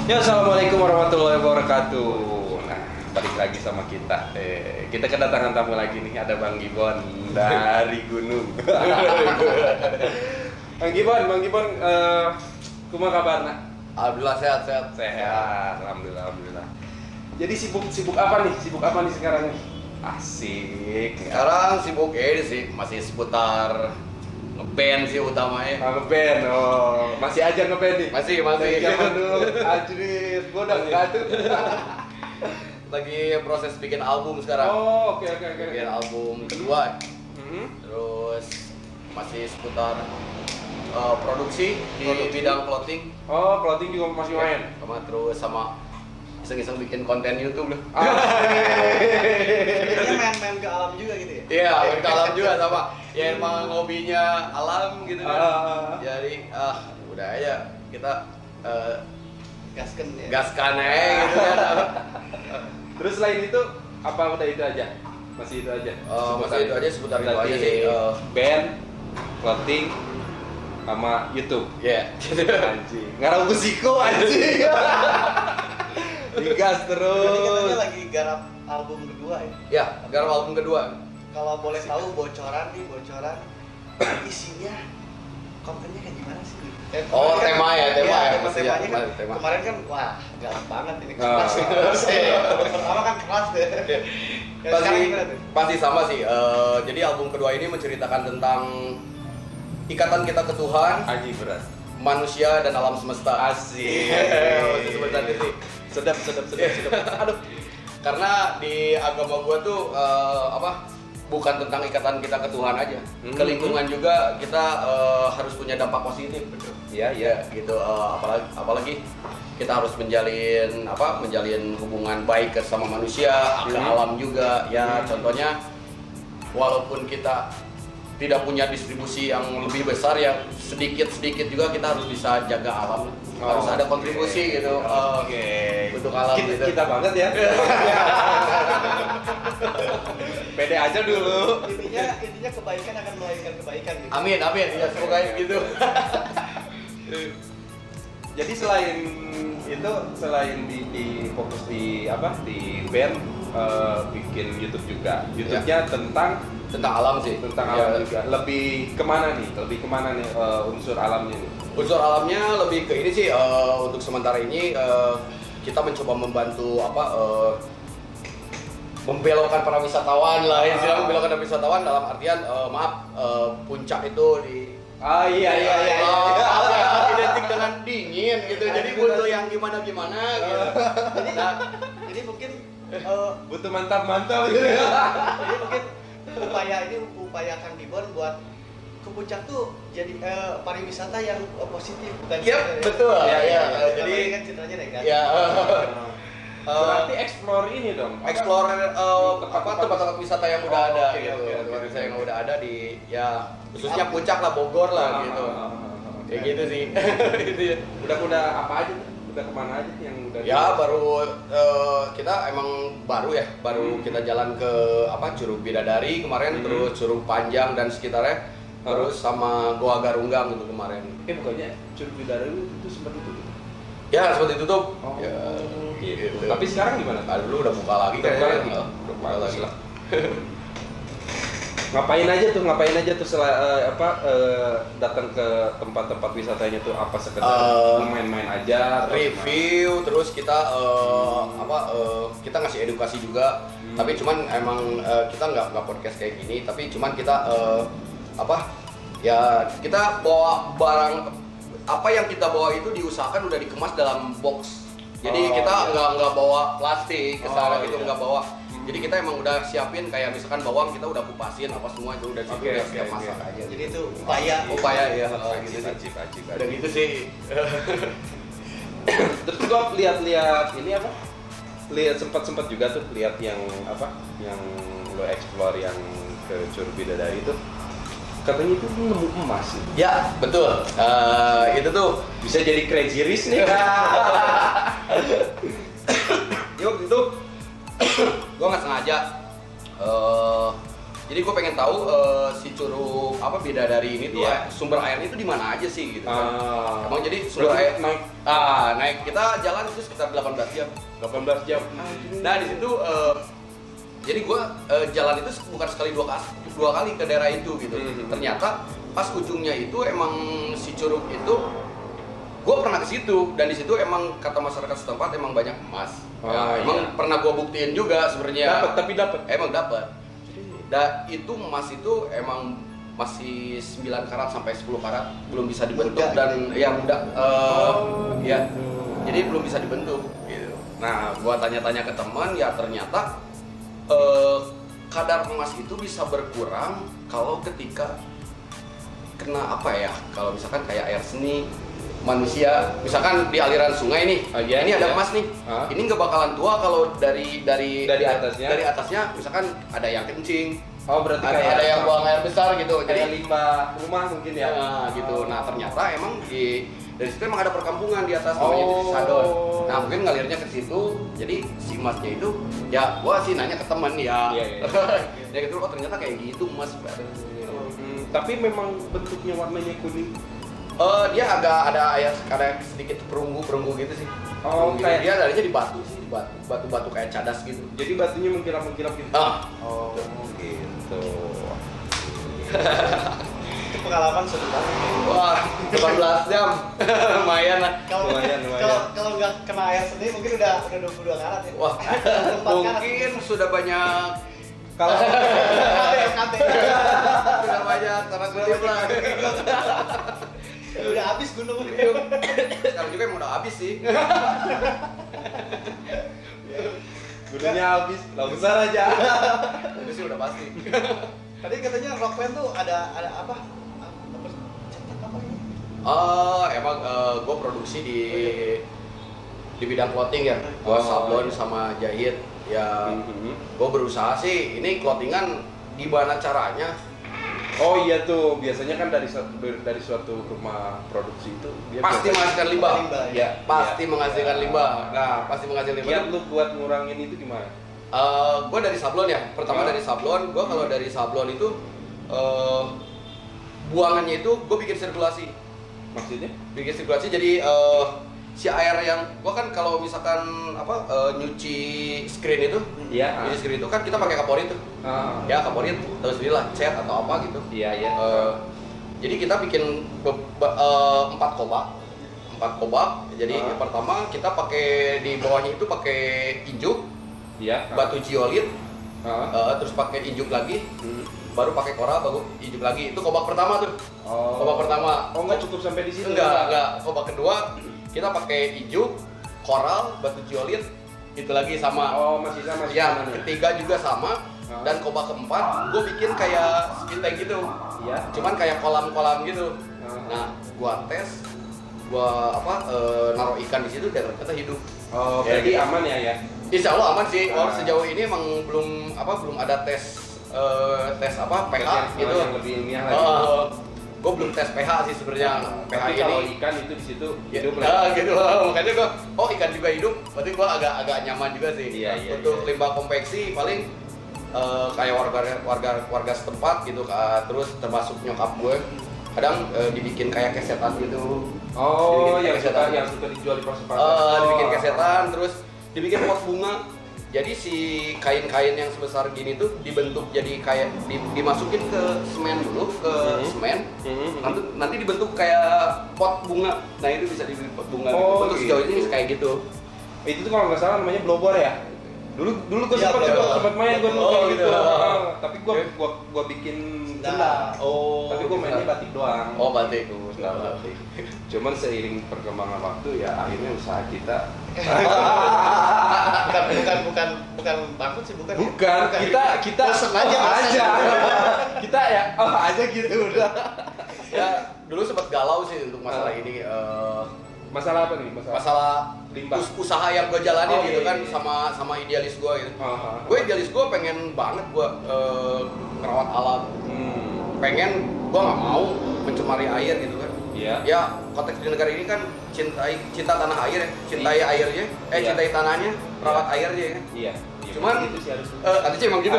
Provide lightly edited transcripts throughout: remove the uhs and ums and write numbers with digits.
Ya, assalamualaikum warahmatullahi wabarakatuh. Nah, balik lagi sama kita. Kita kedatangan tamu lagi nih. Ada Bang Gibon dari Gunung. Bang Gibon, kumaha kabarna? Alhamdulillah sehat. Sehat, alhamdulillah. Jadi sibuk apa nih? Sibuk apa nih sekarang nih? Asik. Sekarang sibuk ini sih, masih seputar ngeband sih utamanya. Ngeband, masih aja ngeband nih? Masih. Zaman dulu, anjir, gua udah enggak tuh. Lagi proses bikin album sekarang. Oh, oke. Bikin album kedua. Terus masih seputar produksi di bidang clothing. Oh, clothing juga masih main? Terus sama iseng-iseng bikin konten YouTube loh. Jadi main ke alam juga gitu ya? Iya, main ke alam juga sama. Ya emang hobinya alam gitu kan. Jadi udah aja kita gaskan aja gitu kan. Terus selain itu apa udah itu aja? Masih itu aja? Masih itu aja, seputar itu aja sih. Band, clothing, sama YouTube. Iya. Anjing. Ngarang musiko anjing. Digas terus. Jadi katanya lagi garap album kedua ya? Ya, garap album kedua. Kalau boleh tahu bocoran isinya kontennya kayak gimana sih? Oh, tema ya. Temanya Maksudnya, kan tema. kemarin kan wah galak banget ini keras gitu. Pertama kan keras deh. Pasti sama sih. Jadi album kedua ini menceritakan tentang ikatan kita ke Tuhan, Anjing berat. manusia dan alam semesta. Asik. Masih seperti itu. Sedap. Aduh. Karena di agama gua tuh bukan tentang ikatan kita ke Tuhan aja, ke lingkungan juga kita harus punya dampak positif. Betul. Iya gitu. Apalagi kita harus menjalin hubungan baik ke sama manusia, ke alam juga. Ya contohnya, walaupun kita tidak punya distribusi yang lebih besar, ya sedikit juga kita harus bisa jaga alam. Harus ada kontribusi gitu. Untuk alam Kita banget ya. Pede aja dulu. Intinya kebaikan akan melahirkan kebaikan gitu. Amin. Ya semoga gitu. Jadi selain di fokus di band, bikin YouTube juga. YouTube-nya Tentang alam sih. tentang alam juga. Lebih kemana nih unsur alamnya nih? Unsur alamnya lebih ke ini sih, untuk sementara ini kita mencoba membantu membelokkan para wisatawan lah, membelokkan para wisatawan dalam artian puncak itu di Iya. identik dengan dingin gitu. Jadi butuh yang gimana gitu. Jadi mungkin Butuh mantap gitu. jadi mungkin upaya Kang Gibon buat ke puncak tuh jadi pariwisata yang positif bukan betul. Jadi kan ceritanya negatif. Ya. Berarti explore ini dong. Explore tempat-tempat wisata yang udah ada gitu. Oke. Tempat wisata yang udah ada di khususnya puncak lah, Bogor lah gitu. Kayak gitu sih. Gitu ya. Udah apa aja tuh? Udah kemana aja yang udah? Ya baru kita emang baru kita jalan ke Curug Bidadari kemarin, terus Curug Panjang dan sekitarnya, terus sama Goa Garunggang gitu kemarin. Bukannya Curug Bidadari itu sempat ditutup? Ya sempat ditutup. Ya, gitu. Tapi sekarang gimana? Dulu udah buka lagi kayaknya. Udah buka lagi lah. Ngapain aja tuh datang ke tempat-tempat wisatanya tuh, apa sekedar main-main aja, review, terus kita kita ngasih edukasi juga. Tapi cuman emang kita nggak podcast kayak gini, tapi cuman kita kita bawa barang, apa yang kita bawa itu diusahakan udah dikemas dalam box. Jadi kita nggak bawa plastik ke sana gitu, nggak bawa. Jadi kita emang udah siapin kayak misalkan bawang kita udah kupasin apa semua itu udah situ, udah siap masak aja. Jadi itu upaya ya. Gitu sih. Udah gitu sih. Terus gua lihat ini sempat juga tuh lihat yang lo explore yang ke Curug Bidadari itu, katanya itu nemu emas sih. Ya betul. Itu tuh Bisa jadi crazy rich nih. Yuk itu gue nggak sengaja Jadi gue pengen tahu si Curug apa Bidadari ini tuh sumber airnya itu di mana aja sih gitu kan. Emang jadi sumber air naik kita jalan itu sekitar 18 jam. 18 jam. Nah di situ jadi gue jalan itu bukan sekali dua kali ke daerah itu gitu. Ternyata pas ujungnya itu emang si Curug itu gue pernah ke situ dan di situ emang kata masyarakat setempat emang banyak emas. Emang pernah gue buktiin juga sebenarnya. Dapat. Emang dapat. Dan itu emas itu emang masih 9 karat sampai 10 karat belum bisa dibentuk dan ya mudah ya jadi belum bisa dibentuk gitu. Nah gua tanya-tanya ke teman ya ternyata kadar emas itu bisa berkurang kalau ketika kena apa ya, kalau misalkan kayak air seni manusia, misalkan di aliran sungai nih, ini ada emas nih, ini nggak bakalan tua kalau dari atasnya, misalkan ada yang kencing, berarti ada yang buang air besar gitu, jadi limbah rumah mungkin ya, gitu. Nah ternyata emang dari situ emang ada perkampungan di atas namanya di Sadon. Nah mungkin ngalirnya ke situ, jadi si emasnya itu ya gua sih nanya ke teman ya, dia gitu, oh ternyata kayak gitu emas. Tapi memang bentuknya warnanya kuning. Dia agak ada sedikit perunggu gitu sih. Gitu. Kayak dia adanya di batu sih, batu kayak cadas gitu. Jadi batunya mengkilap-mengkilap gitu. Gitu. Itu pengalaman seru banget. Wah, 18 jam. Lumayan lah. Kalau nggak kena air seni mungkin udah 22 karat ya. Wah, mungkin sudah banyak kalau KT. sudah banyak tanah kutip lah. Udah habis gunung. Sekarang juga emang udah habis sih. gunungnya habis, lah besar aja. Itu sih udah pasti. Tadi katanya Rockland tuh ada apa? Emang gue produksi di bidang clothing ya. Gue sablon sama jahit. Ya, gue berusaha sih. Ini clothingan gimana caranya? Oh iya tuh, biasanya kan dari suatu rumah produksi itu dia pasti menghasilkan limbah. Ya, pasti menghasilkan limbah. Nah, pasti menghasilkan limbah. Kiat lu buat ngurangin itu gimana? Gue dari sablon ya. Pertama dari sablon. Gue kalau dari sablon itu buangannya itu gue bikin sirkulasi. Maksudnya? Bikin sirkulasi jadi si air yang gua kan kalau misalkan nyuci screen itu, nyuci screen itu kan kita pakai kaporit tuh, ya kaporit tahu sendiri lah, cat atau apa gitu. Jadi kita bikin 4 kobak. Jadi yang pertama kita pakai di bawahnya itu pakai injuk, batu geolit, terus pakai injuk lagi, baru pakai koral, baru injuk lagi. Itu kobak pertama tuh. Kobak pertama. Oh nggak cukup sampai di situ? Enggak. Kobak kedua kita pakai ijuk, koral, batu geolit, itu lagi sama. Masih sama. Ya, ketiga juga sama. Dan kobak keempat, gue bikin kayak spin tank gitu. Cuman kayak kolam-kolam gitu. Nah, gua tes, gua naruh ikan di situ dan ternyata hidup. Berarti aman ya? Insya Allah aman sih. Sejauh ini emang belum ada tes pH gitu. Yang lebih ilmiah lagi. Gue belum tes pH sih sebenarnya. pH ini kalau ikan itu di situ hidup gitu. Makanya gue ikan juga hidup, berarti gue agak nyaman juga sih. Untuk limbah konveksi paling kayak warga setempat gitu, terus termasuk nyokap gue kadang dibikin kayak kesetan gitu. Yang suka dijual di pasar. Dibikin kesetan, terus dibikin pot bunga. Jadi si kain-kain yang sebesar gini tuh dibentuk jadi kayak dimasukin ke semen dulu, ke semen, nanti dibentuk kayak pot bunga. Nah itu bisa dibikin pot bunga. Bentuk sejauh ini kayak gitu. Itu tuh kalau nggak salah namanya blowbor ya. Dulu gue sempat main gue kayak gitu. Tapi gue bikin sendal. Tapi gue mainnya batik doang. Batik. Batik. Cuman seiring perkembangan waktu ya akhirnya usaha kita bukan bangkrut sih, bukan. Kita aja. Kita ya aja gitu udah. Ya dulu sempat galau sih untuk masalah ini. Masalah apa nih? Masalah usaha yang gue jalanin gitu kan, sama idealis gue gitu. Gue idealis gue pengen banget gue merawat alam. Pengen gue nggak mau mencemari air gitu kan. Ya konteks di negara ini kan cinta tanah air ya, cintai airnya, cintai tanahnya, rawat airnya ya. Cuman gitu sih harus. Nanti emang gitu.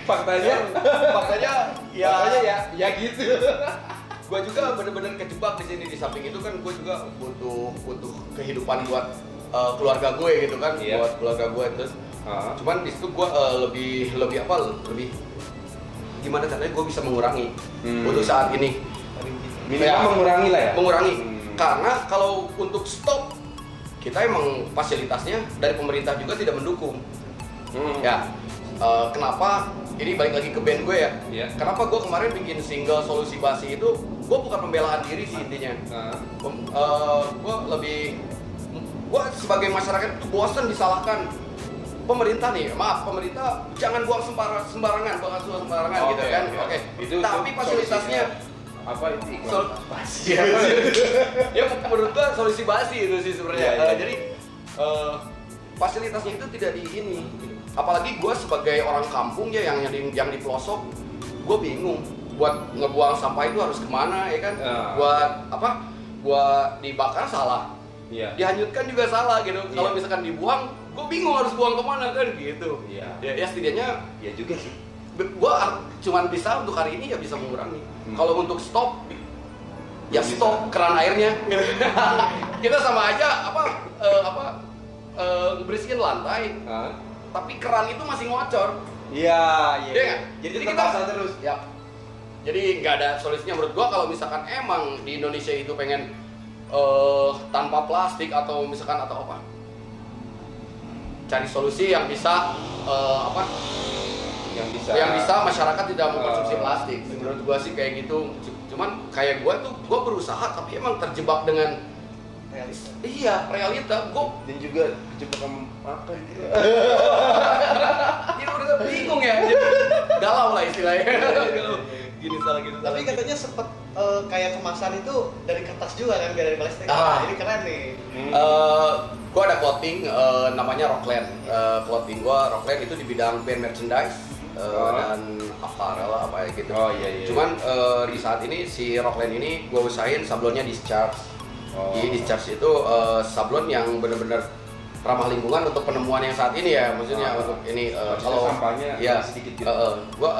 Faktanya ya gitu. Gue juga bener-bener kejebak di sini. Di samping itu kan gue juga butuh kehidupan buat keluarga gue gitu kan, buat keluarga gue terus. Cuman di situ gue lebih gimana caranya gue bisa mengurangi untuk saat ini. Minimal mengurangi lah ya. Mengurangi. Karena kalau untuk stop kita emang fasilitasnya dari pemerintah juga tidak mendukung. Ya, kenapa? Ini balik lagi ke band gue ya. Kenapa gue kemarin bikin single Solusi Basi itu? Gue bukan pembelaan diri sih intinya. Gue sebagai masyarakat itu bosan disalahkan pemerintah nih. Maaf, pemerintah jangan buang sembarangan, gitu kan. Oke. Tapi fasilitasnya apa itu basi ya menurut gua solusi basi itu sih sebenarnya. Jadi fasilitasnya itu tidak di ini, apalagi gua sebagai orang kampung ya yang di pelosok, gua bingung buat ngebuang sampah itu harus kemana ya kan. Buat apa, buat dibakar salah, dihanyutkan juga salah gitu. Kalau misalkan dibuang, gua bingung harus buang kemana kan gitu. Ya setidaknya ya juga sih, gua cuman bisa untuk hari ini ya bisa mengurangi. Kalau untuk stop ya stop keran airnya. Kita sama aja bersihin lantai, tapi keran itu masih ngocor. Iya. Jadi kita terus ya. Jadi nggak ada solusinya menurut gua. Kalau misalkan emang di Indonesia itu pengen tanpa plastik atau misalkan atau apa, cari solusi yang bisa yang bisa masyarakat tidak mengkonsumsi plastik. Menurut gua sih kayak gitu. Cuman kayak gua berusaha tapi emang terjebak dengan realita. Gua dan juga terjebak sama apa gitu. Ya udah bingung ya. Galau lah istilahnya. Gini salah gitu. Tapi katanya sempet kayak kemasan itu dari kertas juga kan, dari plastik. Ini keren nih. Gua ada clothing namanya Rockland. Clothing gua Rockland itu di bidang band merchandise. Dan apparel apa ya gitu. Cuman di saat ini si Rockland ini gue usahain sablonnya Discharge. Jadi Discharge itu sablon yang benar-benar ramah lingkungan untuk penemuan yang saat ini ya. Maksudnya untuk ini kalau sampahnya sedikit gitu. Gue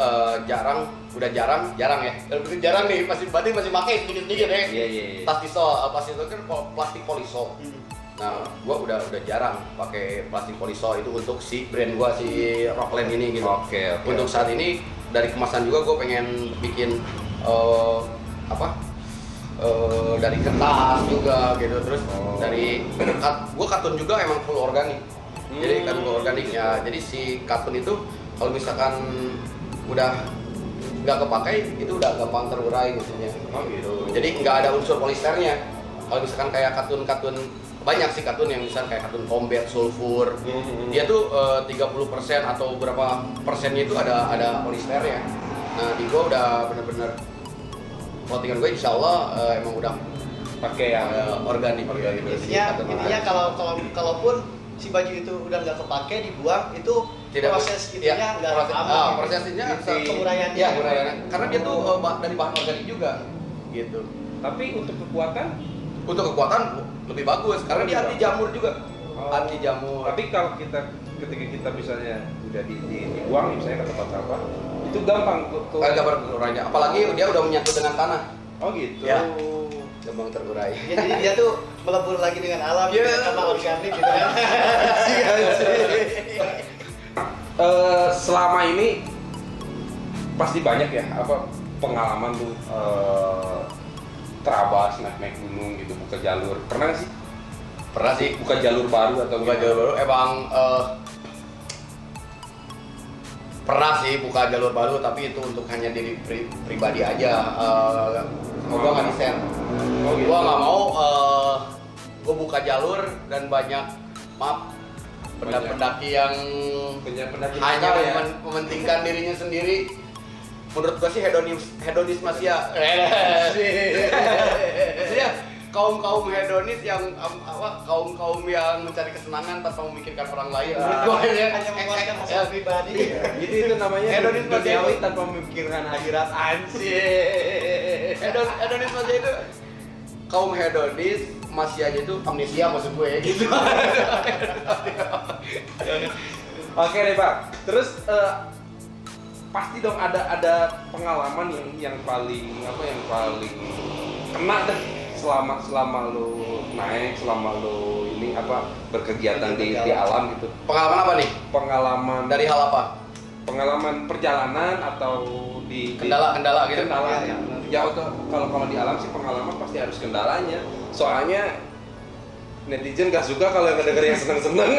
jarang ya. Jarang nih, masih pakai sedikit-sedikit ya. Tas pisau kan plastik polisol. Nah, gua udah jarang pakai plastik polisol itu untuk si brand gua si Rockland ini gitu. Untuk saat ini dari kemasan juga gua pengen bikin dari kertas juga gitu. Terus dari gua kartun juga emang full organik. Jadi kartun organik ya. Jadi si kartun itu kalau misalkan udah nggak kepakai itu udah gampang terurai gitu. Jadi nggak ada unsur polisternya. Kalau misalkan kayak kartun banyak sih kartun yang misalkan kayak kartun Combat, Sulfur, dia tuh 30% atau berapa persennya itu ada polisternya. Nah di gua udah bener-bener clothingan gue insya Allah emang udah pakai yang organik. Intinya kalaupun si baju itu udah nggak kepake dibuang, itu tidak proses itunya nggak aman. Prosesnya penguraiannya. Karena dia tuh dari bahan organik juga gitu. Tapi untuk kekuatan lebih bagus karena dia anti jamur juga. Anti jamur. Tapi kalau ketika kita misalnya udah dibuang misalnya ke tempat sampah, itu gampang terurainya. Apalagi dia udah menyatu dengan tanah. Oh gitu. Ya. Gampang terurai. Jadi dia tuh melebur lagi dengan alam karena organik gitu kan. Selama ini pasti banyak ya pengalaman tuh terabas naik gunung gitu, buka jalur. Pernah nggak sih? Pernah sih. Buka jalur baru atau buka jalur baru? Emang pernah sih buka jalur baru, tapi itu untuk hanya diri pribadi aja. Gua nggak di-share. Gua nggak mau gua buka jalur dan banyak pendaki yang hanya mementingkan dirinya sendiri. Menurut gua sih hedonis masih ya. Kaum hedonis yang kaum yang mencari kesenangan tanpa memikirkan orang lain. Menurut gua hanya memuaskan masalah pribadi. Jadi itu namanya hedonis duniawi tanpa memikirkan akhirat. Anjir. Hedonis masih itu kaum hedonis masih aja itu amnesia maksud gue gitu. Oke deh Bang. Terus pasti dong ada pengalaman yang paling kena deh selama lo naik, selama lo ini berkegiatan di alam gitu. Pengalaman apa nih? Pengalaman Dari hal apa? Pengalaman perjalanan atau di Kendala-kendala gitu? Kendalanya. Ya kalau di alam sih pengalaman pasti harus kendalanya. Soalnya netizen gak suka kalau ngedenger yang seneng-seneng.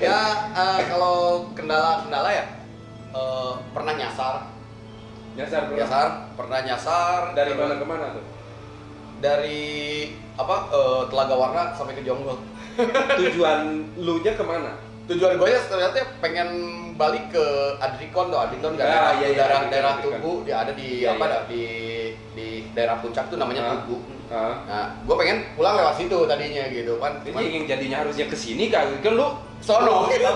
Ya kalau kendala ya pernah nyasar, pernah nyasar Dari mana ke mana tuh? dari Telaga Warna sampai ke Jonggol. Tujuan lu nya kemana? Tujuan gue ya ternyata pengen balik ke Adrikon tuh, Adrikon daerah Adrikon. Tugu, dia ada di di daerah puncak tuh namanya Tugu. Nah, gue pengen pulang lewat situ tadinya gitu kan. Jadi yang jadinya harusnya kesini kan lu sono gitu.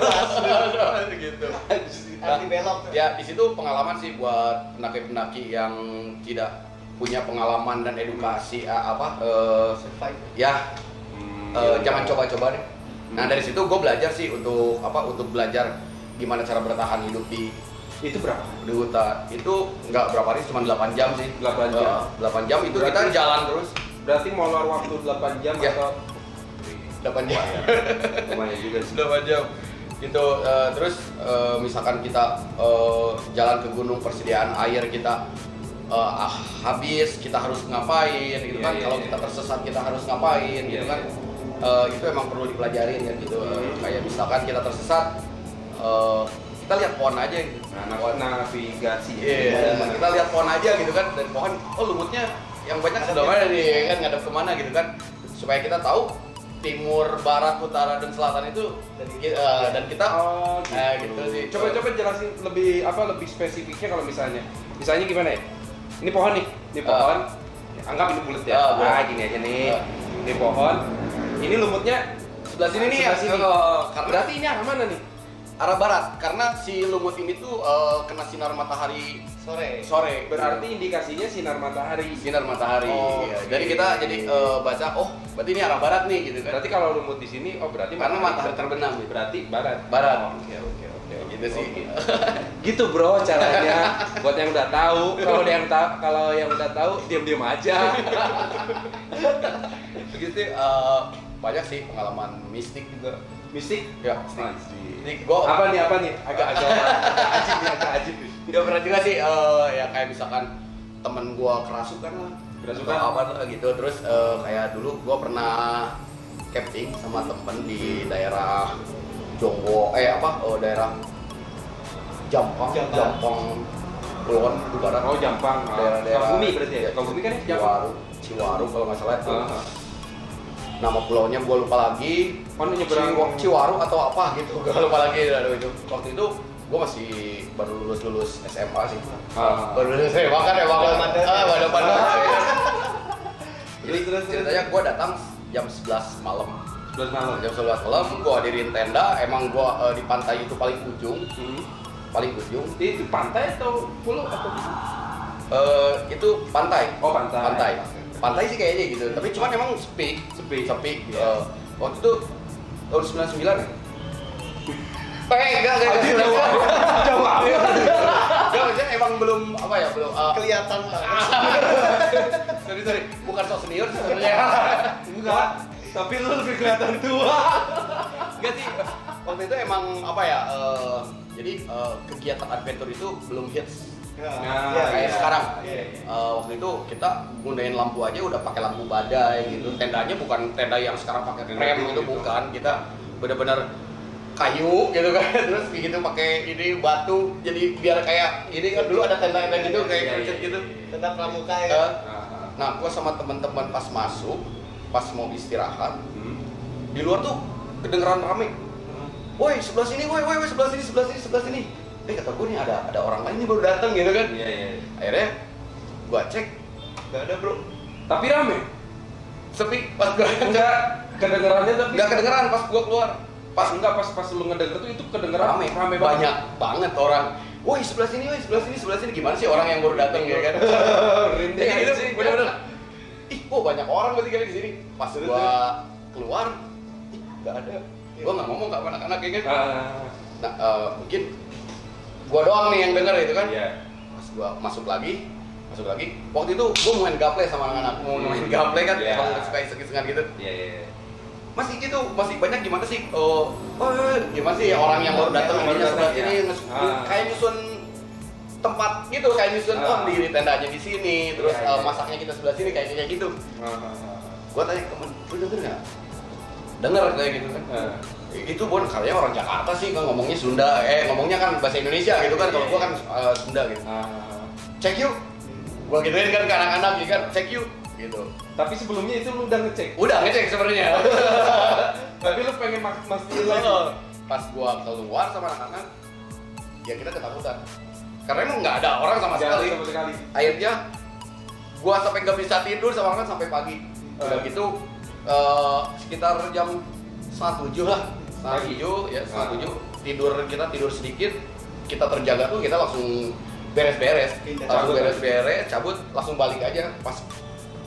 Anti belok. Ya di situ pengalaman sih buat pendaki-pendaki yang tidak punya pengalaman dan edukasi jangan coba-coba deh. Nah dari situ gue belajar sih untuk belajar gimana cara bertahan hidup di itu berapa? di hutan. Itu nggak berapa hari, cuma 8 jam sih. 8 jam. 8 jam itu Berarti kita jalan terus. Berarti molor waktu 8 jam Ya. atau 8 jam. lumayan juga sih. 8 jam. Gitu terus misalkan kita jalan ke gunung, persediaan air kita habis, kita harus ngapain gitu kan. Kalau kita tersesat kita harus ngapain gitu kan. Itu emang perlu dipelajarin kan gitu. Kayak misalkan kita tersesat, kita lihat pohon aja gitu. Navigasi. Kita lihat pohon aja gitu kan, dari pohon, lumutnya yang banyak sebelah mana nih kan, ngadep kemana gitu kan, supaya kita tahu timur, barat, utara dan selatan itu dan kita gitu sih. Coba jelasin lebih spesifiknya kalau misalnya gimana ya? Ini pohon nih, anggap ini bulat ya. Gini aja nih. Ini pohon. Ini lumutnya Sebelah sini nih ya. Karena berarti ini arah mana nih? arah barat, karena si lumut ini tuh kena sinar matahari sore. Berarti indikasinya sinar matahari. Iya. Jadi kita baca, berarti ini arah barat nih gitu kan. Berarti kalau lumut di sini, berarti karena matahari terbenam gitu. Berarti barat. Oke. Gitu sih. Gitu bro caranya. Buat yang udah tahu, kalau yang udah tahu diam-diam aja. Begitu sih, banyak sih pengalaman mistik juga. Mistik? Ya, mistik. Gua Apa nih? Agak ajib nih. Udah pernah juga sih, ya kayak misalkan temen gua kerasukan lah. Apa gitu. Terus kayak dulu gua pernah camping sama temen di daerah Jonggo, daerah Jampang Kulon di barat. Jampang. Daerah Kaugumi berarti ya? Kaugumi kan ya? Ciwaru kalau nggak salah itu. Nama pulaunya gue lupa lagi. Nyebrang Ciwaru atau apa gitu, gue lupa lagi. Itu waktu itu gue masih baru lulus SMA sih. Baru lulus SMA kan emang pada jadi ceritanya gue datang jam 11 malam. Jam 11 malam gue hadirin tenda. Emang gue di pantai itu paling ujung. Itu pantai atau pulau atau itu pantai. Pantai. Pantai sih kayaknya gitu, tapi cuman emang sepi. Ya. Waktu itu tahun 99 ya? Enggak. Jauh banget. Enggak, maksudnya emang belum Kelihatan banget. sorry, bukan sok senior sebenarnya. Enggak, tapi lu lebih kelihatan tua. Enggak sih, waktu itu emang jadi kegiatan adventure itu belum hits. Kayak sekarang. Waktu itu kita gunain lampu aja udah pakai lampu badai gitu. Tendanya bukan tenda yang sekarang pakai rem itu bukan. Kita benar-benar kayu gitu kan. Terus gitu pakai ini batu. Jadi biar kayak ini kan dulu ada tenda gitu kayak gitu. Tenda pramuka ya. Nah, gua sama teman-teman pas mau istirahat. Di luar tuh kedengeran rame. Woi, sebelah sini, sebelah sini. Kata gue nih ada orang lain nih baru datang gitu kan. Iya. Akhirnya gua cek, nggak ada bro. Tapi rame. Sepi. Pas gua Enggak kedengerannya tapi nggak kedengeran pas gua keluar. Pas lu ngedenger tuh itu kedengeran Rame banget. banyak banget orang. Woi sebelah sini. Gimana sih orang yang baru datang ya kan? Rinding gitu, sih. bener-bener. Banyak orang berarti kali di sini. Pas gua keluar, nggak ada. Gue nggak ngomong ke anak-anak ya kan. Nah, mungkin gue doang nih yang denger itu kan. Pas gue masuk lagi. Waktu itu gue main gaple sama anak-anak, mau main gaple kan, emang suka iseng-isengan gitu. Masih gitu, masih banyak gimana sih? Gimana sih orang yang baru datang ini kayak nyusun tempat gitu, kayak nyusun di tendanya di sini, terus masaknya kita sebelah sini kayak gitu. Gua tanya ke temen, lu denger nggak? Denger kayak gitu kan. Itu Bon, kayaknya orang Jakarta sih kan ngomongnya Sunda, ngomongnya kan bahasa Indonesia gitu kan, kalau gua kan Sunda gitu. Cek yuk, gua gituin kan ke anak-anak gitu kan, cek yuk gitu. Tapi sebelumnya itu lu udah ngecek? Udah ngecek sebenarnya. Tapi lu pengen mastiin lagi? Pas gua keluar sama anak-anak, ya kita ketakutan. Karena emang nggak ada orang sama sekali. Akhirnya gua sampai nggak bisa tidur sama anak sampai pagi. Udah gitu sekitar jam 1:30 lah. 1:30 kita tidur sedikit. Kita terjaga tuh kita langsung beres-beres, cabut langsung balik aja.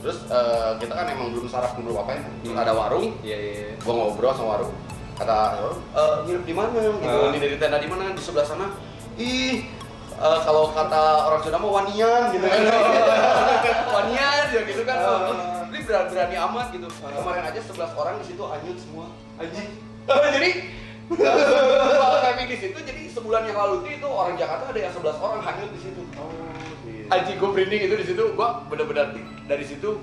Terus kita kan emang belum saraf belum apa ya. Terus ada warung. Gua ngobrol sama warung. Kata nginep di mana? Gitu. Di tenda di mana? Di sebelah sana. Kalau kata orang Sunda mah wanian gitu kan. Wanian ya gitu kan. Ini berani amat gitu. Kemarin aja 11 orang di situ anyut semua. Anjing. Jadi camping di situ, jadi sebulan yang lalu itu orang Jakarta ada yang 11 orang hanyut di situ. Anjing, gue merinding itu di situ, gue bener-bener dari situ.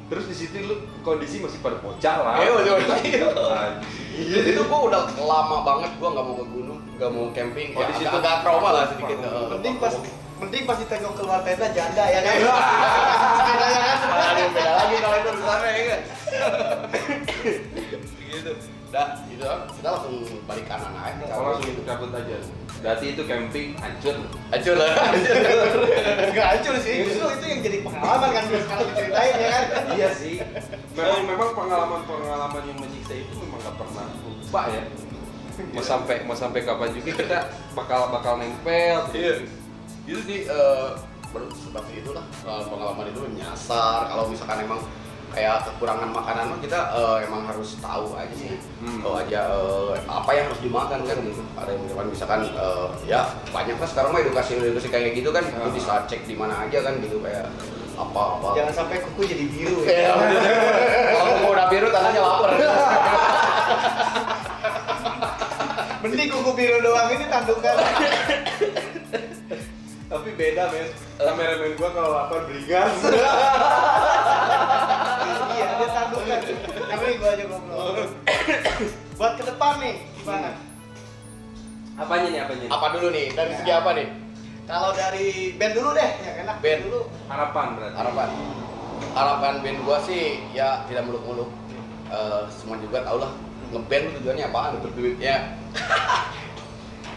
Terus di situ lu kondisi masih pada bocah lah. Di situ gue udah lama banget gue nggak mau ke gunung, nggak mau camping. Di situ agak trauma lah sedikit. Mending pas ditengok keluar tenda janda ya kan. Aduh, beda lagi kalau itu urusannya ya kan. Gitu. Dah, gitu kita langsung balik kanan aja. Langsung cabut aja. Berarti itu camping hancur lah. Enggak hancur sih, justru itu yang jadi pengalaman kan sekarang diceritain ya kan. Iya sih. Memang pengalaman yang menyiksa itu memang nggak pernah lupa ya. Mau sampai kapan juga kita bakal nempel. Iya. Itu sih baru seperti itulah pengalaman itu nyasar. Kalau misalkan emang kayak kekurangan makanan kita emang harus tahu aja sih. Tahu aja apa yang harus dimakan kan gitu. Ada yang misalkan ya banyak lah sekarang mah edukasi kayak gitu kan. Lu bisa cek di mana aja kan gitu kayak apa. Jangan sampai kuku jadi biru ya. Kalau kuku udah biru tandanya lapar. Mending kuku biru doang ini tandukan. Tapi beda men, kameramen gua kalau lapar beringas. Iya, dia tandukan. Tapi gua aja ngobrol. Buat ke depan nih, gimana? Apanya nih? Apa dulu nih? Dari segi apa nih? Kalau dari band dulu deh, ya enak band dulu. Harapan berarti. Harapan band gua sih ya tidak muluk-muluk. Semua juga tau lah ngeband tujuannya apaan? Untuk duitnya.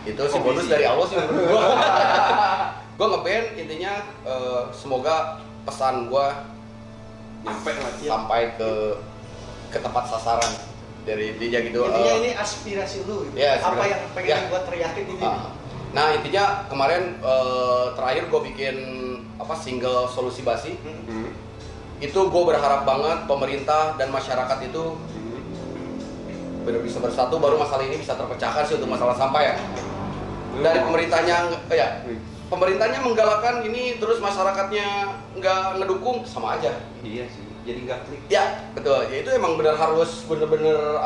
Itu sih bonus dari Allah sih menurut gua. Gua ngeband intinya semoga pesan gua nyampe lagi sampai ke tempat sasaran dari intinya gitu. Intinya ini aspirasi lu gitu. Ya, apa yang pengen gua teriakin ini? Nah intinya kemarin terakhir gua bikin single Solusi Basi. Itu gua berharap banget pemerintah dan masyarakat itu benar bisa bersatu, baru masalah ini bisa terpecahkan sih untuk masalah sampah ya. Dari pemerintahnya menggalakkan ini, terus masyarakatnya nggak ngedukung, sama aja. Iya sih, jadi nggak klik. Ya betul, ya itu emang benar harus bener-bener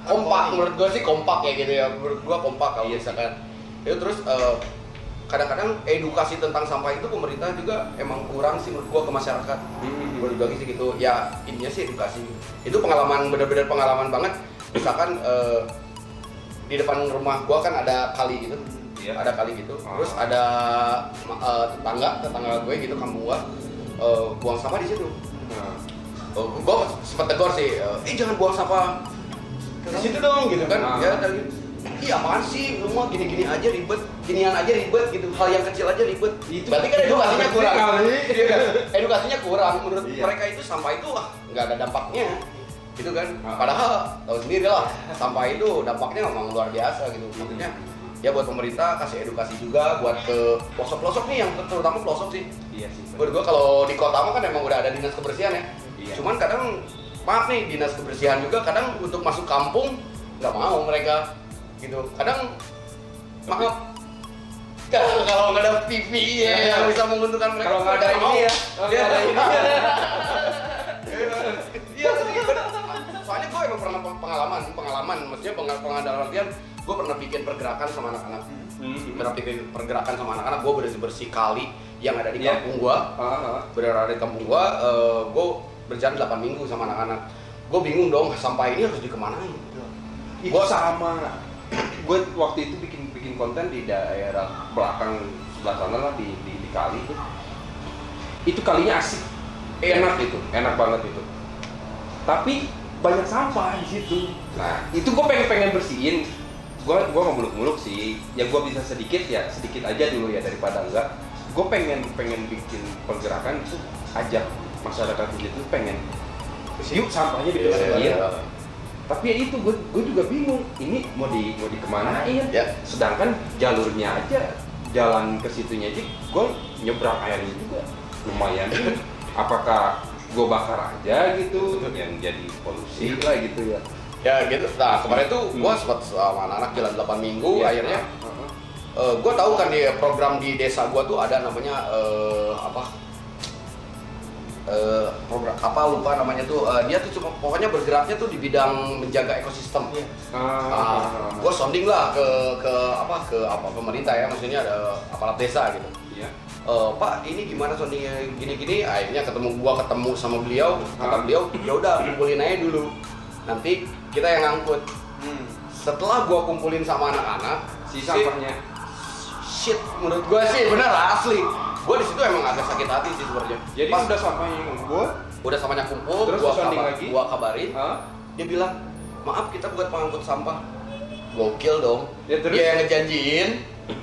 kompak. Menurut gua sih kompak ya gitu ya, menurut gua kompak kalau misalkan. Itu terus kadang-kadang edukasi tentang sampah itu pemerintah juga emang kurang sih menurut gua ke masyarakat. Menurut gua sih gitu, ya intinya sih edukasi. Itu pengalaman, bener-bener pengalaman banget. Misalkan di depan rumah gua kan ada kali gitu, ada kali gitu. Terus ada tetangga gue gitu, kampung gua buang sampah di situ. Gua sempat tegur sih, jangan buang sampah di situ dong gitu kan. Ya dari apaan sih, lu mah gini-gini aja ribet, ginian aja ribet gitu, hal yang kecil aja ribet. Berarti kan edukasinya kurang. Edukasinya kurang. Menurut mereka itu sampah itu nggak ada dampaknya. Gitu kan, padahal tahu sendiri lah sampah itu dampaknya memang luar biasa gitu. Maksudnya ya buat pemerintah kasih edukasi juga buat ke pelosok-pelosok nih, yang terutama pelosok sih. Iya sih. Menurut gua kalau di kota mah kan emang udah ada dinas kebersihan ya. Cuman kadang maaf nih, dinas kebersihan juga kadang untuk masuk kampung nggak mau mereka gitu. Kadang maaf kalau nggak ada TV ya yang bisa menguntungkan mereka. Kalau nggak ada ini ya, kalau nggak ada ini. Iya sih benar. Soalnya gue emang pernah pengalaman, maksudnya pengalaman artian gue pernah bikin pergerakan sama anak-anak. Pernah bikin pergerakan sama anak-anak, gue bersih kali yang ada di kampung gue. Benar ada di kampung gue berjalan 8 minggu sama anak-anak. Gue bingung dong, sampah ini harus dikemanain? Gue sama. Gue waktu itu bikin konten di daerah belakang sebelah sana lah di kali itu. Itu kalinya asik, enak banget itu. Tapi banyak sampah di situ. Nah, itu gue pengen bersihin. Gue nggak muluk-muluk sih. Ya gue bisa sedikit aja dulu ya daripada enggak. Gue pengen bikin pergerakan itu, ajak masyarakat di situ pengen. Yuk sampahnya dibersihin. Tapi ya itu gue juga bingung. Ini mau dikemanain? Ya. Sedangkan jalurnya aja, jalan ke situnya aja, gue nyebrang airnya juga lumayan. Apakah gue bakar aja gitu yang jadi polusi lah gitu ya? Ya gitu. Nah kemarin tuh gue sempat sama anak-anak jalan 8 minggu. Akhirnya gue tahu kan di program di desa gue tuh ada namanya program apa lupa namanya tuh, dia tuh cuma pokoknya bergeraknya tuh di bidang menjaga ekosistem. Gue sounding lah ke pemerintah ya, maksudnya ada aparat desa gitu. Pak ini gimana soundingnya gini-gini. Akhirnya ketemu sama beliau, kata beliau ya udah kumpulin aja dulu, nanti kita yang ngangkut. Setelah gue kumpulin sama anak-anak si sampahnya shit menurut gue sih bener asli. Gue di situ emang agak sakit hati sih sebenarnya. Jadi pas udah sampahnya ngumpul, sampahnya kumpul, terus gua kabarin, dia bilang maaf kita buat pengangkut sampah. Gokil dong. Ya, terus? Dia yang ngejanjiin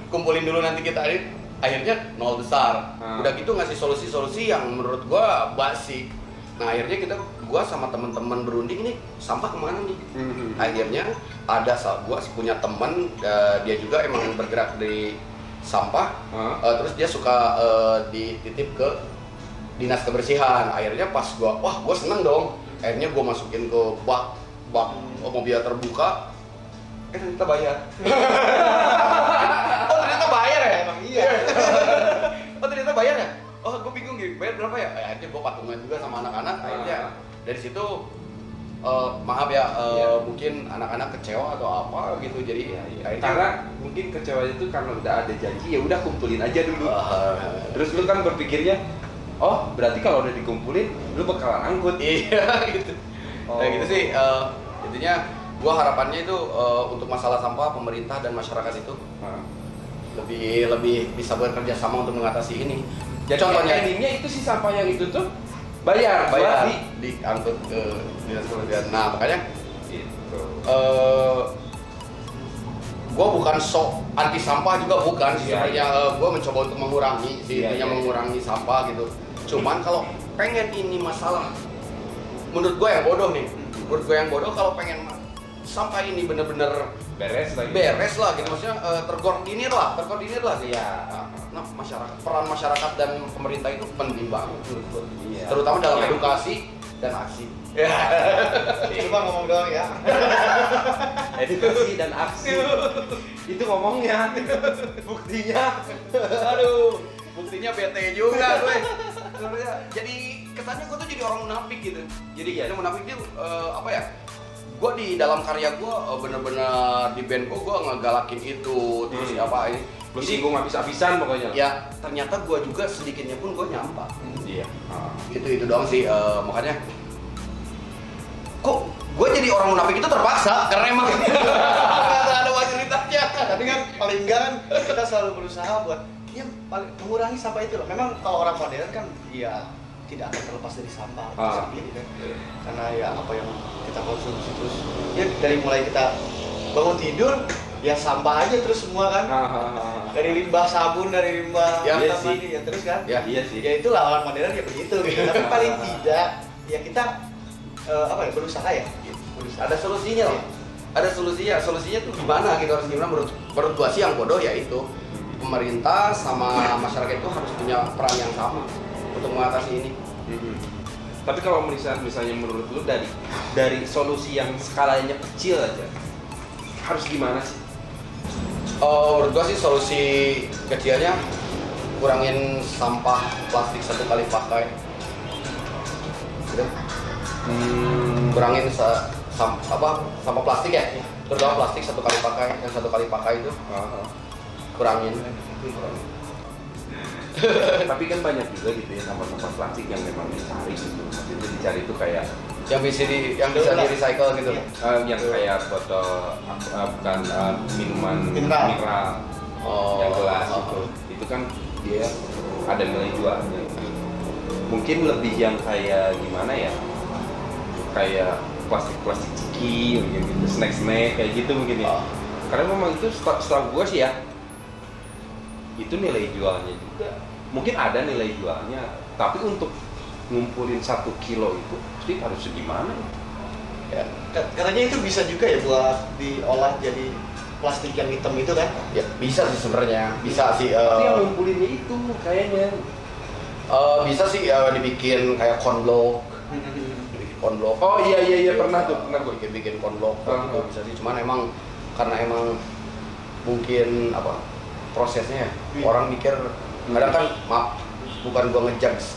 kumpulin dulu nanti kita akhirnya nol besar. Udah gitu ngasih solusi-solusi yang menurut gua basic. Nah akhirnya gua sama teman-teman berunding ini sampah kemana nih? Akhirnya gua punya teman, dia juga emang bergerak di sampah, terus dia suka dititip ke dinas kebersihan. Akhirnya pas gua seneng dong. Akhirnya gua masukin ke bak mobil terbuka. Ternyata bayar. Oh ternyata bayar ya? Emang iya. Oh ternyata bayar ya? Oh gua bingung gitu, bayar berapa ya? Akhirnya gua patungan juga sama anak-anak. Akhirnya dari situ maaf ya, mungkin anak-anak kecewa atau apa gitu, jadi karena mungkin kecewa itu karena udah ada janji, ya udah kumpulin aja dulu. Terus lu kan berpikirnya, oh berarti kalau udah dikumpulin, lu bakalan angkut. Iya gitu. Nah gitu sih, intinya gua harapannya itu untuk masalah sampah pemerintah dan masyarakat itu lebih bisa bekerja sama untuk mengatasi ini. Jadi contohnya endingnya itu si sampah yang itu tuh bayar diangkut ke dinas kebersihan. Nah makanya gitu. Gue bukan sok anti sampah juga bukan sih sebenarnya. Gue mencoba untuk mengurangi mengurangi sampah gitu. Cuman kalau pengen ini masalah, menurut gue yang bodoh nih. Menurut gue yang bodoh kalau pengen sampah ini bener-bener beres lah gitu, maksudnya terkoordinir lah gitu. Nah peran masyarakat dan pemerintah itu penting banget menurut gue. Terutama dalam edukasi dan aksi. Cuma ngomong doang ya. Edukasi dan aksi. Itu ngomongnya. Buktinya bete juga gue. Jadi kesannya gue tuh jadi orang munafik gitu. Jadi munafik itu apa ya? Gue di dalam karya gue bener-bener di band gue ngegalakin itu, terus apa ini. Lu singgung habis-habisan pokoknya. Ya ternyata gue juga sedikitnya pun gue nyampah. Iya. Itu doang sih, makanya kok gue jadi orang munafik itu terpaksa karena emang nggak ada fasilitasnya. Tapi kan paling enggak kan kita selalu berusaha buat mengurangi sampah itu loh. Memang kalau orang modern kan ya tidak akan terlepas dari sampah gitu kan. Karena ya apa yang kita konsumsi terus ya dari mulai kita bangun tidur ya sampah aja terus semua kan. Dari limbah sabun, dari limbah mandi ya terus kan. Iya sih. Ya itulah orang modern ya begitu gitu. Tapi paling tidak ya kita berusaha ya. Ada solusinya loh. Ada solusinya tuh gimana gitu, harus gimana menurut gua sih yang bodoh ya itu pemerintah sama masyarakat itu harus punya peran yang sama untuk mengatasi ini. Tapi kalau misalnya menurut lu dari solusi yang skalanya kecil aja, harus gimana sih? Menurut gua sih solusi kecilnya kurangin sampah plastik satu kali pakai. Gitu. Kurangin sampah plastik ya, terutama plastik satu kali pakai, yang satu kali pakai itu kurangin. Tapi kan banyak juga gitu ya sampah-sampah plastik yang memang dicari gitu. Maksudnya dicari itu kayak yang bisa di recycle gitu. yang kayak botol bukan minuman mineral yang gelas gitu. Itu kan dia ada nilai jualnya. Mungkin lebih yang kayak gimana ya? Kayak plastik ciki mungkin gitu, snack kayak gitu mungkin ya. Karena memang itu setahu gue sih ya, itu nilai jualnya juga. Mungkin ada nilai jualnya, tapi untuk ngumpulin 1 kilo itu pasti harus segimana ya? Katanya itu bisa juga ya buat diolah jadi plastik yang hitam itu kan? Ya bisa sih sebenarnya, bisa sih. Tapi yang ngumpulinnya itu kayaknya bisa sih dibikin kayak cornblock. Cornblock. Oh iya pernah gue bikin cornblock gitu bisa sih. Cuman emang karena emang mungkin apa prosesnya ya, orang mikir kadang kan maaf bukan gua ngejudge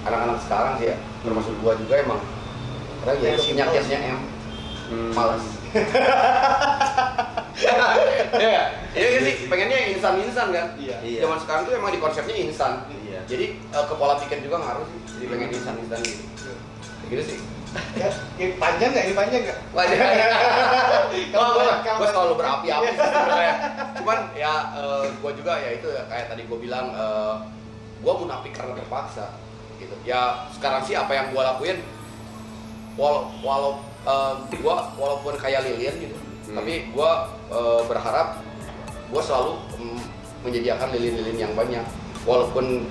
anak-anak sekarang sih ya, termasuk gua juga emang kadang ya penyakitnya malas. Iya sih, pengennya instan kan. Iya. Zaman sekarang tuh emang di konsepnya instan. Iya. Jadi ke pola pikir juga ngaruh sih. Jadi pengen instan gitu. Gitu sih. Ini panjang nggak? Wajar. Gue selalu berapi-api sih sebenarnya. Cuman ya gue juga ya itu ya, kayak tadi gue bilang gue munafik karena terpaksa gitu. Ya sekarang sih apa yang gue lakuin walaupun kayak lilin gitu, tapi gue berharap gue selalu menyediakan lilin-lilin yang banyak, walaupun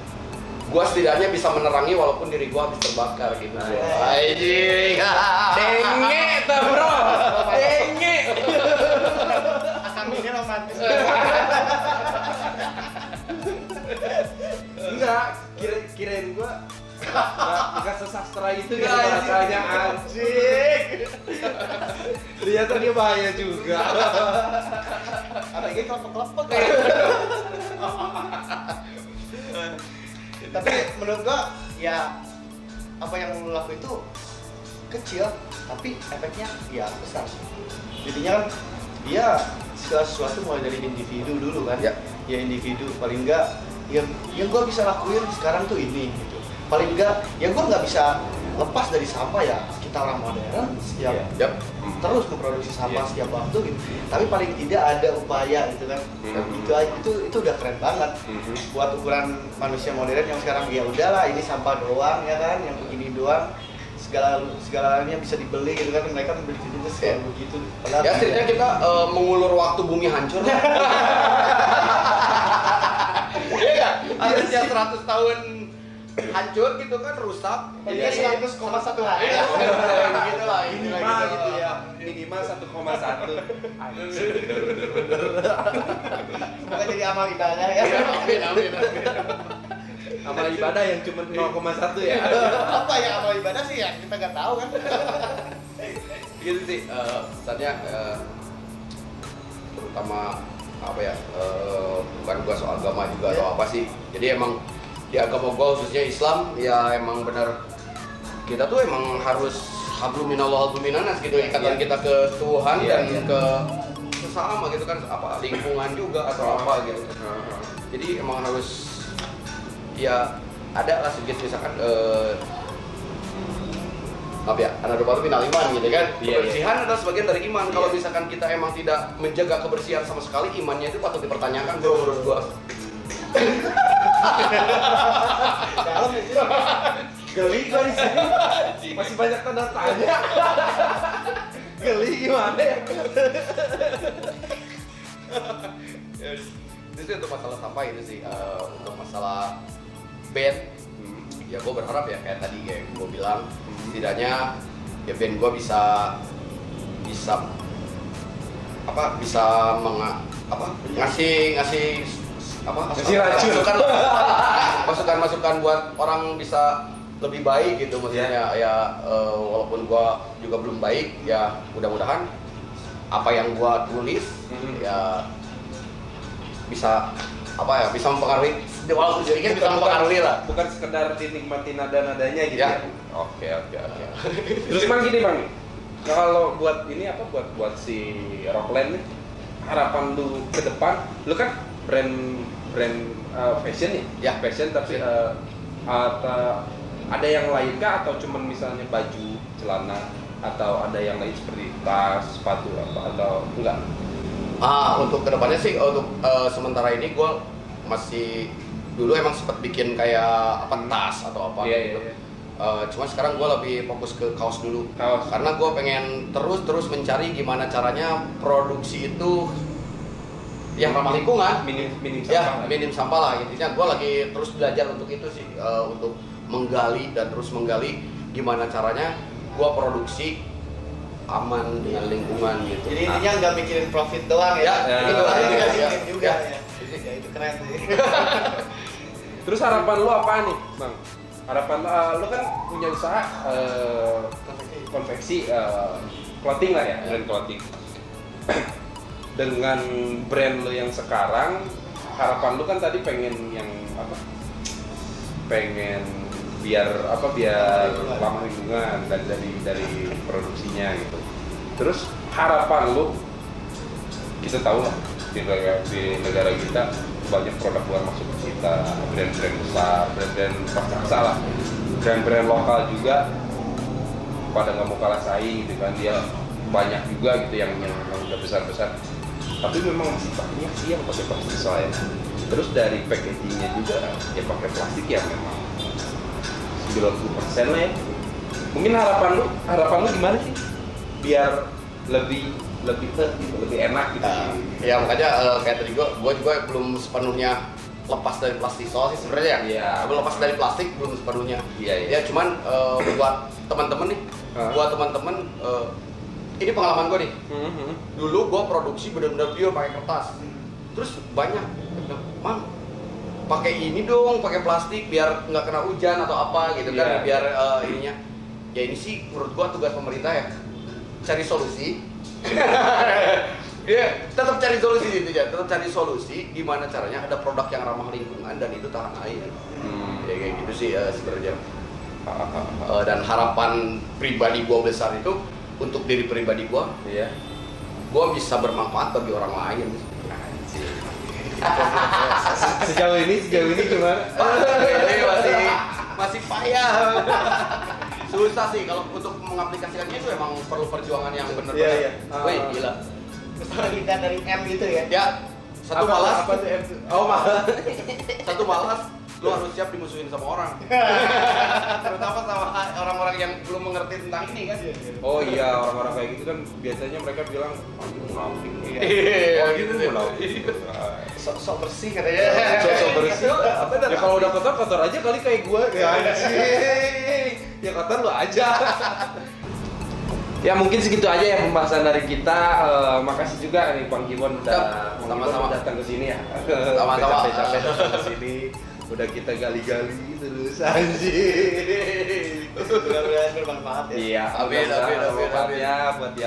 gue setidaknya bisa menerangi walaupun diri gue habis terbakar gitu. Anjing. Denge tuh bro. Denge. Asam ini romantis. Enggak, kirain gue nggak sesastra itu ya bahasanya anjing. Ternyata dia bahaya juga. Ada ini kelepek-kelepek. Tapi menurut gua ya apa yang lu lakuin itu kecil tapi efeknya ya besar. Jadinya kan dia segala sesuatu mulai dari individu dulu kan. Ya individu paling enggak yang gua bisa lakuin sekarang tuh ini gitu. Paling enggak ya gua nggak bisa lepas dari sampah ya, kita orang modern setiap terus memproduksi sampah setiap waktu gitu. Tapi paling tidak ada upaya gitu kan. Itu udah keren banget. Buat ukuran manusia modern yang sekarang ya udahlah ini sampah doang ya kan, yang begini doang. Segalanya bisa dibeli gitu kan, mereka membeli itu selalu begitu. Padahal ya setidaknya kita mengulur waktu bumi hancur. Iya enggak? Ada setiap 100 tahun hancur gitu kan, rusak. Dia 100,1 hari. Gitu lah, Minimal gitu ya, minimal 1,1. Semoga jadi amal ibadah ya. Amin. Amal ibadah yang cuma 0,1 ya. Apa ya amal ibadah sih ya kita nggak tahu kan. Gitu sih, pesannya terutama apa ya, bukan gua soal agama juga atau apa sih. Jadi emang di agama gua khususnya Islam ya emang benar kita tuh emang harus hablum minallah hablum minanas gitu, ikatan kita ke Tuhan dan ke sesama gitu kan, apa lingkungan juga atau apa gitu. Jadi emang harus ya ada lah sedikit misalkan apa ya, anadopatu minal iman gitu kan. Kebersihan adalah sebagian dari iman. Kalau misalkan kita emang tidak menjaga kebersihan sama sekali, imannya itu patut dipertanyakan bro menurut gua. Dalam itu. Geli gua di sini. Masih banyak tanda tanya. Geli gimana ya? Itu sih untuk masalah sampah itu sih. Untuk masalah band, ya gue berharap ya kayak tadi kayak gue bilang, setidaknya ya band gue bisa ngasih masukan buat orang bisa lebih baik gitu maksudnya. Ya walaupun gue juga belum baik, ya mudah-mudahan apa yang gua tulis ya bisa bisa mempengaruhi, walaupun sedikit bisa mempengaruhi lah. Bukan sekedar dinikmati nada-nadanya gitu Ya. ya. Oke. Terus Bang gini Bang, kalau buat ini buat si Rockland nih, harapan lu ke depan, lu kan brand fashion nih, Ya. fashion tapi ada yang lain kah atau cuman misalnya baju, celana atau ada yang lain seperti tas, sepatu atau enggak? Untuk kedepannya sih, untuk sementara ini gue masih dulu emang sempat bikin kayak tas atau apa gitu. Iya. Cuma sekarang gue lebih fokus ke kaos dulu. Kaos. Karena gue pengen terus mencari gimana caranya produksi itu yang ramah lingkungan, minim ya sampah. minim sampah lah. Intinya gue lagi terus belajar untuk itu sih, untuk menggali gimana caranya gue produksi aman dengan lingkungan gitu. Jadi intinya nggak mikirin profit doang ya. Itu aja juga mikirin juga ya. Ya itu keren sih. Terus harapan lu apa nih, Bang? Harapan lu kan punya usaha konveksi clothing lah ya, brand clothing. Dengan brand lu yang sekarang, harapan lu kan tadi pengen yang pengen biar ramah lingkungan dan dari produksinya gitu. Terus harapan lu, kita tahu lah di negara kita banyak produk luar masuk ke kita, brand-brand besar, brand-brand raksasa lah, brand-brand lokal juga pada nggak mau kalah saing gitu kan, dia banyak juga gitu yang udah besar-besar, tapi memang masih banyak sih yang pakai plastik soalnya. Terus dari packagingnya juga ya pakai plastik ya memang 90% lah ya. Mungkin harapan lu gimana sih biar lebih enak gitu. Ya makanya kayak tadi gue juga belum sepenuhnya lepas dari plastik sih sebenarnya ya. Iya. Belum lepas dari plastik belum sepenuhnya. Iya. Ya cuman buat teman-teman nih, ini pengalaman gue nih. Dulu gue produksi benar-benar pure pakai kertas. Terus banyak, Mam, pakai ini dong, pakai plastik biar nggak kena hujan atau apa gitu kan, biar ininya. Ya ini sih menurut gua tugas pemerintah ya, cari solusi. Ya, tetap cari solusi gitu ya, tetap cari solusi gimana caranya ada produk yang ramah lingkungan dan itu tahan air. Ya kayak gitu sih sebenarnya. Dan harapan pribadi gua besar itu untuk diri pribadi gua, gua bisa bermanfaat bagi orang lain. Sejauh ini gimana? Ini masih payah. Susah sih kalau untuk mengaplikasikannya, itu emang perlu perjuangan yang benar-benar. Wih, gila. Kita dari M gitu ya. Ya, satu malas. Oh, malas. Satu malas, lu harus siap dimusuhin sama orang. Terutama sama orang-orang yang belum mengerti tentang ini kan. Oh iya, orang-orang kayak gitu kan biasanya mereka bilang, "Aduh, munafik." Iya, gitu sih. Sok bersih katanya. Sok bersih. Ya kalau udah kotor aja kali kayak gue. Ya anjing. Ya kotor lu aja. Ya mungkin segitu aja ya pembahasan dari kita. Makasih juga nih Bang Gibbon udah datang ke sini ya. Sama-sama. Capek datang ke sini. Udah kita gali-gali terus anjing. Mudah-mudahan bermanfaat ya. Iya, Amin. manfaatnya buat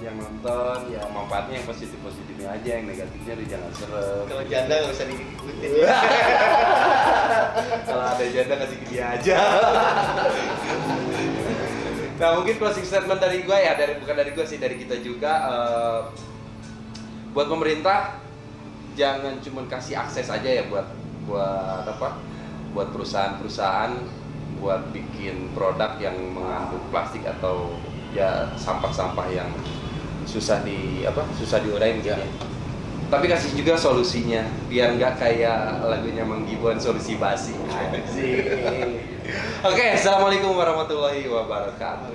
yang nonton, ya manfaatnya yang positifnya aja, yang negatifnya jangan serem. Kalau janda nggak usah diikutin. Kalau ada janda kasih ke dia aja. Nah mungkin closing statement dari gue ya, bukan dari gue sih, dari kita juga. Buat pemerintah jangan cuma kasih akses aja ya buat perusahaan-perusahaan buat bikin produk yang mengandung plastik atau ya sampah-sampah yang susah diuraiin gitu ya. Tapi kasih juga solusinya biar nggak kayak lagunya Mang Gibbon, solusi basi. Oke, assalamualaikum warahmatullahi wabarakatuh.